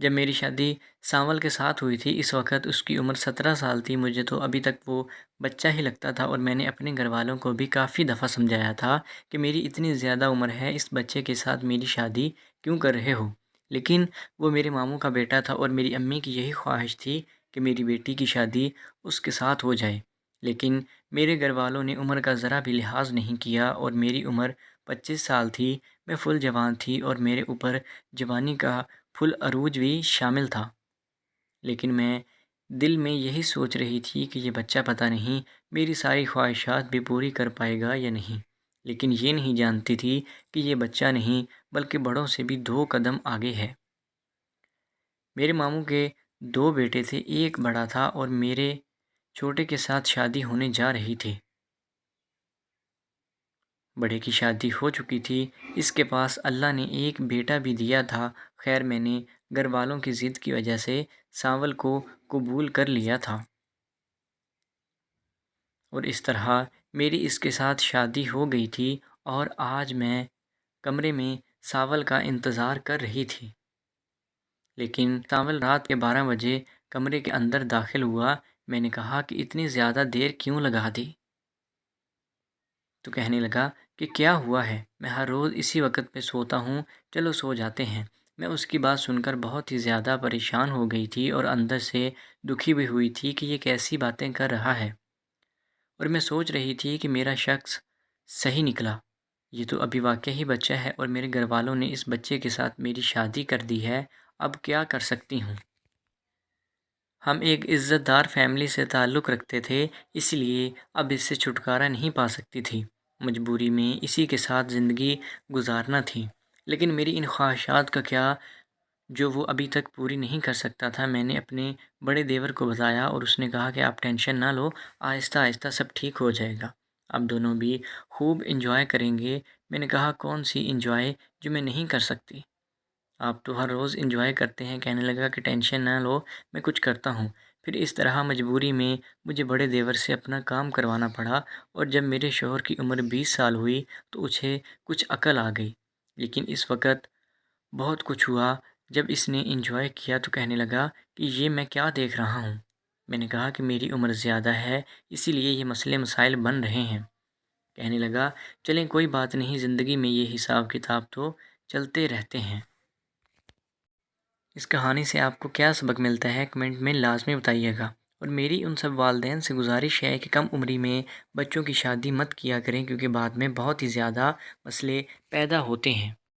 جب میری شادی سانول کے ساتھ ہوئی تھی اس وقت اس کی عمر 17 سال تھی۔ مجھے تو ابھی تک وہ بچہ ہی لگتا تھا اور میں نے اپنے گھر والوں کو بھی کافی دفعہ سمجھایا تھا کہ میری اتنی زیادہ عمر ہے، اس بچے کے ساتھ میری شادی کیوں کر رہے ہو؟ لیکن وہ میرے ماموں کا بیٹا تھا اور میری امی کی یہی خواہش تھی کہ میری بیٹی کی شادی اس کے ساتھ ہو جائے۔ لیکن میرے گھر والوں نے عمر کا ذرا بھی لحاظ نہیں کیا اور میری عمر 25 سال تھی، میں فل جوان تھی اور میرے اوپر جوانی کا فل عروج بھی شامل تھا۔ لیکن میں دل میں یہی سوچ رہی تھی کہ یہ بچہ پتہ نہیں میری ساری خواہشات بھی پوری کر پائے گا یا نہیں، لیکن یہ نہیں جانتی تھی کہ یہ بچہ نہیں بلکہ بڑوں سے بھی 2 قدم آگے ہے۔ میرے ماموں کے 2 بیٹے تھے، ایک بڑا تھا اور میرے چھوٹے کے ساتھ شادی ہونے جا رہی تھی۔ بڑے کی شادی ہو چکی تھی، اس کے پاس اللہ نے ایک بیٹا بھی دیا تھا۔ خیر میں نے گھر والوں کی ضد کی وجہ سے سانول کو قبول کر لیا تھا اور اس طرح میری اس کے ساتھ شادی ہو گئی تھی اور آج میں کمرے میں سانول کا انتظار کر رہی تھی۔ لیکن سانول رات کے 12 بجے کمرے کے اندر داخل ہوا۔ میں نے کہا کہ اتنی زیادہ دیر کیوں لگا دی؟ تو کہنے لگا کہ کیا ہوا ہے، میں ہر روز اسی وقت پہ سوتا ہوں، چلو سو جاتے ہیں۔ میں اس کی بات سن کر بہت ہی زیادہ پریشان ہو گئی تھی اور اندر سے دکھی بھی ہوئی تھی کہ یہ کیسی باتیں کر رہا ہے، اور میں سوچ رہی تھی کہ میرا شخص صحیح نکلا، یہ تو ابھی واقعی ہی بچہ ہے اور میرے گھر والوں نے اس بچے کے ساتھ میری شادی کر دی ہے، اب کیا کر سکتی ہوں؟ ہم ایک عزت دار فیملی سے تعلق رکھتے تھے، اس لیے اب اس سے چھٹکارا نہیں پا سکتی تھی، مجبوری میں اسی کے ساتھ زندگی گزارنا تھی۔ لیکن میری ان خواہشات کا کیا جو وہ ابھی تک پوری نہیں کر سکتا تھا؟ میں نے اپنے بڑے دیور کو بتایا اور اس نے کہا کہ آپ ٹینشن نہ لو، آہستہ آہستہ سب ٹھیک ہو جائے گا، اب دونوں بھی خوب انجوائے کریں گے۔ میں نے کہا کون سی انجوائے جو میں نہیں کر سکتی؟ آپ تو ہر روز انجوائے کرتے ہیں۔ کہنے لگا کہ ٹینشن نہ لو، میں کچھ کرتا ہوں۔ پھر اس طرح مجبوری میں مجھے بڑے دیور سے اپنا کام کروانا پڑا اور جب میرے شوہر کی عمر 20 سال ہوئی تو اسے کچھ عقل آ گئی۔ لیکن اس وقت بہت کچھ ہوا۔ جب اس نے انجوائے کیا تو کہنے لگا کہ یہ میں کیا دیکھ رہا ہوں؟ میں نے کہا کہ میری عمر زیادہ ہے اسی لیے یہ مسئلے مسائل بن رہے ہیں۔ کہنے لگا چلیں کوئی بات نہیں، زندگی میں یہ حساب کتاب تو چلتے رہتے ہیں۔ اس کہانی سے آپ کو کیا سبق ملتا ہے کمنٹ میں لازمی بتائیے گا، اور میری ان سب والدین سے گزارش ہے کہ کم عمری میں بچوں کی شادی مت کیا کریں کیونکہ بعد میں بہت ہی زیادہ مسئلے پیدا ہوتے ہیں۔